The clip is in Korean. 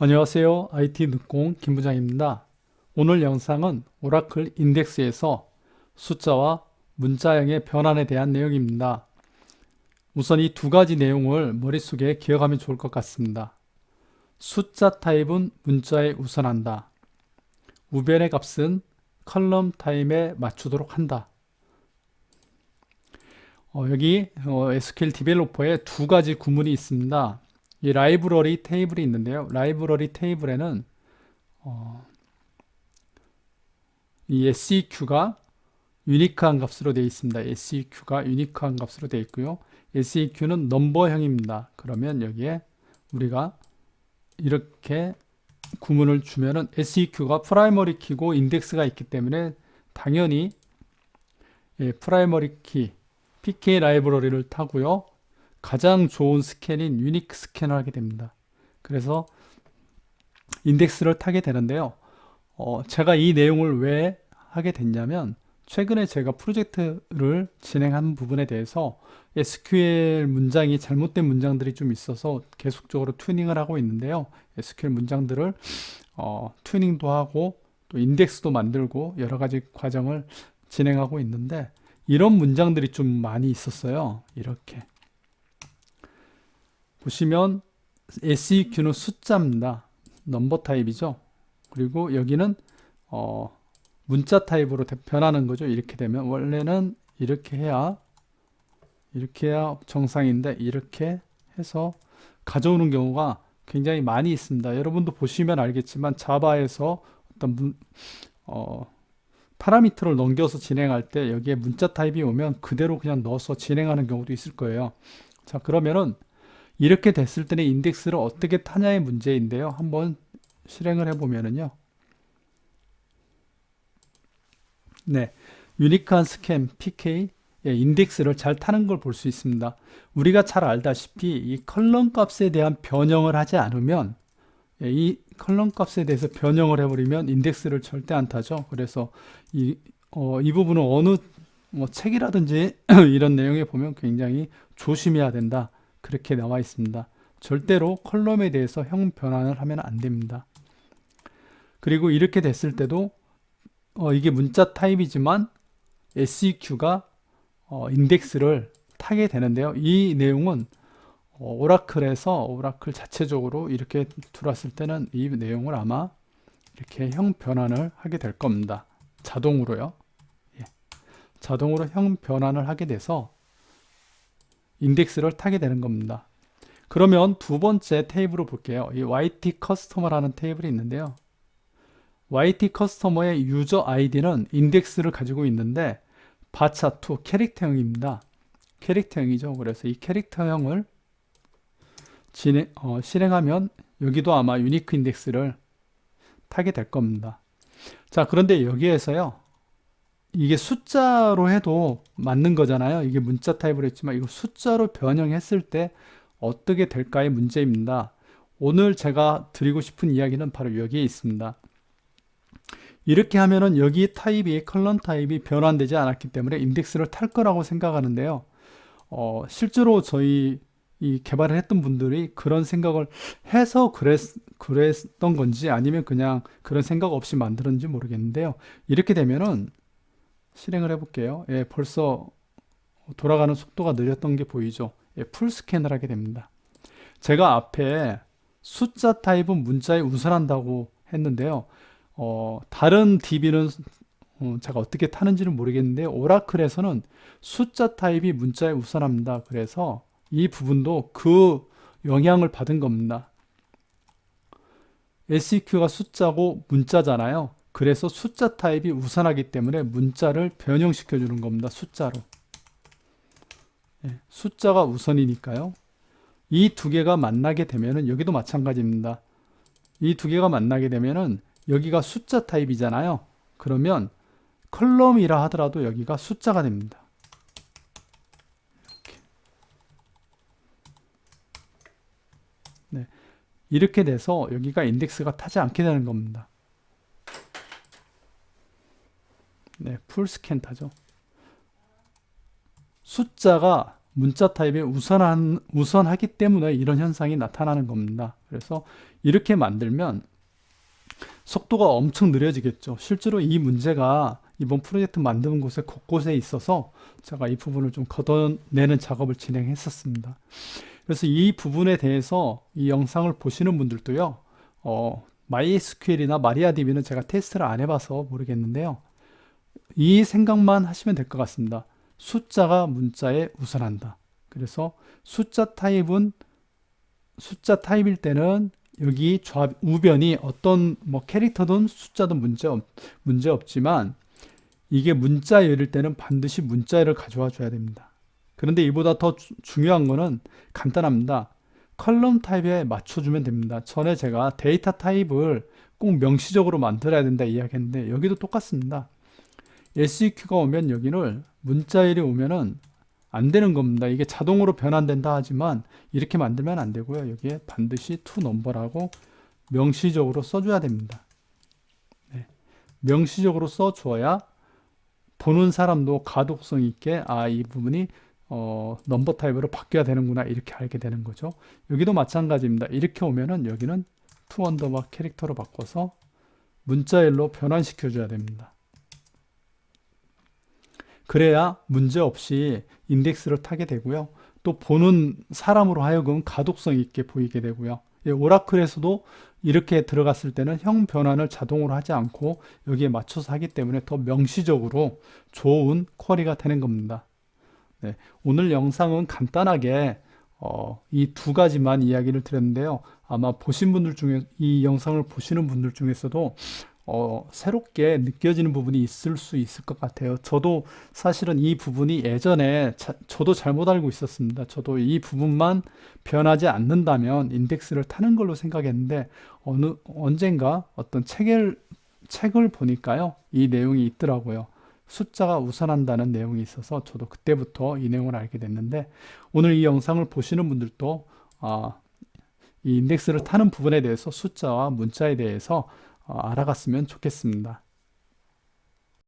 안녕하세요. IT 늦공 김부장입니다. 오늘 영상은 오라클 인덱스에서 숫자와 문자형의 변환에 대한 내용입니다. 우선 이 두 가지 내용을 머릿속에 기억하면 좋을 것 같습니다. 숫자 타입은 문자에 우선한다. 우변의 값은 컬럼 타입에 맞추도록 한다. 여기 SQL 디벨로퍼에 두 가지 구문이 있습니다. 이 라이브러리 테이블이 있는데요. 라이브러리 테이블에는 이 seq가 유니크한 값으로 되어 있습니다. seq가 유니크한 값으로 되어 있고요. seq는 넘버형입니다. 그러면 여기에 우리가 이렇게 구문을 주면은 seq가 프라이머리 키고 인덱스가 있기 때문에 당연히 프라이머리 키 pk 라이브러리를 타고요. 가장 좋은 스캔인 유니크 스캔을 하게 됩니다. 그래서 인덱스를 타게 되는데요. 제가 이 내용을 왜 하게 됐냐면 최근에 제가 프로젝트를 진행한 부분에 대해서 SQL 문장이 잘못된 문장들이 좀 있어서 계속적으로 튜닝을 하고 있는데요. SQL 문장들을 튜닝도 하고 또 인덱스도 만들고 여러 가지 과정을 진행하고 있는데 이런 문장들이 좀 많이 있었어요. 이렇게 보시면 seq는 숫자입니다. 넘버 타입이죠. 그리고 여기는 문자 타입으로 변하는 거죠. 이렇게 되면 원래는 이렇게 해야 정상인데 이렇게 해서 가져오는 경우가 굉장히 많이 있습니다. 여러분도 보시면 알겠지만 자바에서 어떤 파라미터를 넘겨서 진행할 때 여기에 문자 타입이 오면 그대로 그냥 넣어서 진행하는 경우도 있을 거예요. 자, 그러면은 이렇게 됐을 때는 인덱스를 어떻게 타냐의 문제인데요. 한번 실행을 해보면은요. 네, 유니크한 스캔 PK 인덱스를 잘 타는 걸 볼 수 있습니다. 우리가 잘 알다시피 이 컬럼 값에 대한 변형을 하지 않으면 이 컬럼 값에 대해서 변형을 해버리면 인덱스를 절대 안 타죠. 그래서 이 부분은 어느 책이라든지 이런 내용에 보면 굉장히 조심해야 된다. 그렇게 나와 있습니다. 절대로 컬럼에 대해서 형 변환을 하면 안 됩니다. 그리고 이렇게 됐을 때도 이게 문자 타입이지만 seq가 인덱스를 타게 되는데요. 이 내용은 오라클에서 오라클 자체적으로 이렇게 들어왔을 때는 이 내용을 아마 이렇게 형 변환을 하게 될 겁니다. 자동으로요. 예. 자동으로 형 변환을 하게 돼서 인덱스를 타게 되는 겁니다. 그러면 두 번째 테이블을 볼게요. 이 YT 커스터머라는 테이블이 있는데요. YT 커스터머의 유저 아이디는 인덱스를 가지고 있는데 바차2 캐릭터형입니다. 캐릭터형이죠. 그래서 이 캐릭터형을 실행하면 여기도 아마 유니크 인덱스를 타게 될 겁니다. 자, 그런데 여기에서요. 이게 숫자로 해도 맞는 거잖아요. 이게 문자 타입으로 했지만 이거 숫자로 변형했을 때 어떻게 될까의 문제입니다. 오늘 제가 드리고 싶은 이야기는 바로 여기에 있습니다. 이렇게 하면은 여기 타입이 컬럼 타입이 변환되지 않았기 때문에 인덱스를 탈 거라고 생각하는데요. 실제로 저희 이 개발을 했던 분들이 그런 생각을 해서 그랬던 건지 아니면 그냥 그런 생각 없이 만들었는지 모르겠는데요. 이렇게 되면은 실행을 해볼게요. 예, 벌써 돌아가는 속도가 느렸던 게 보이죠. 예, 풀 스캔을 하게 됩니다. 제가 앞에 숫자 타입은 문자에 우선한다고 했는데요. 다른 DB는 제가 어떻게 타는지는 모르겠는데 오라클에서는 숫자 타입이 문자에 우선합니다. 그래서 이 부분도 그 영향을 받은 겁니다. seq가 숫자고 문자잖아요. 그래서 숫자 타입이 우선하기 때문에 문자를 변형시켜 주는 겁니다. 숫자로. 숫자가 우선이니까요. 이 두 개가 만나게 되면은 여기도 마찬가지입니다. 이 두 개가 만나게 되면은 여기가 숫자 타입이잖아요. 그러면 컬럼이라 하더라도 여기가 숫자가 됩니다. 네. 이렇게 돼서 여기가 인덱스가 타지 않게 되는 겁니다. 네, 풀 스캔 타죠. 숫자가 문자 타입이 우선하기 때문에 이런 현상이 나타나는 겁니다. 그래서 이렇게 만들면 속도가 엄청 느려지겠죠. 실제로 이 문제가 이번 프로젝트 만드는 곳에 곳곳에 있어서 제가 이 부분을 좀 걷어내는 작업을 진행했었습니다. 그래서 이 부분에 대해서 이 영상을 보시는 분들도요, MySQL이나 마리아DB는 제가 테스트를 안 해봐서 모르겠는데요. 이 생각만 하시면 될 것 같습니다. 숫자가 문자에 우선한다. 그래서 숫자 타입일 때는 여기 우변이 어떤 뭐 캐릭터든 숫자든 문제 없지만 이게 문자열일 때는 반드시 문자열을 가져와 줘야 됩니다. 그런데 이보다 더 중요한 거는 간단합니다. 컬럼 타입에 맞춰주면 됩니다. 전에 제가 데이터 타입을 꼭 명시적으로 만들어야 된다 이야기했는데 여기도 똑같습니다. SEQ가 오면 여기를 문자열이 오면은 안 되는 겁니다. 이게 자동으로 변환된다 하지만 이렇게 만들면 안 되고요. 여기에 반드시 toNumber라고 명시적으로 써줘야 됩니다. 네. 명시적으로 써줘야 보는 사람도 가독성 있게 이 부분이 넘버 타입으로 바뀌어야 되는구나 이렇게 알게 되는 거죠. 여기도 마찬가지입니다. 이렇게 오면은 여기는 to 언더바 캐릭터로 바꿔서 문자열로 변환시켜 줘야 됩니다. 그래야 문제 없이 인덱스를 타게 되고요. 또 보는 사람으로 하여금 가독성 있게 보이게 되고요. 오라클에서도 이렇게 들어갔을 때는 형 변환을 자동으로 하지 않고 여기에 맞춰서 하기 때문에 더 명시적으로 좋은 쿼리가 되는 겁니다. 네, 오늘 영상은 간단하게 이 두 가지만 이야기를 드렸는데요. 아마 보신 분들 중에 이 영상을 보시는 분들 중에서도 새롭게 느껴지는 부분이 있을 수 있을 것 같아요. 저도 사실은 이 부분이 예전에 저도 잘못 알고 있었습니다. 저도 이 부분만 변하지 않는다면 인덱스를 타는 걸로 생각했는데 언젠가 어떤 책을 보니까요. 이 내용이 있더라고요. 숫자가 우선한다는 내용이 있어서 저도 그때부터 이 내용을 알게 됐는데 오늘 이 영상을 보시는 분들도 이 인덱스를 타는 부분에 대해서 숫자와 문자에 대해서 알아갔으면 좋겠습니다.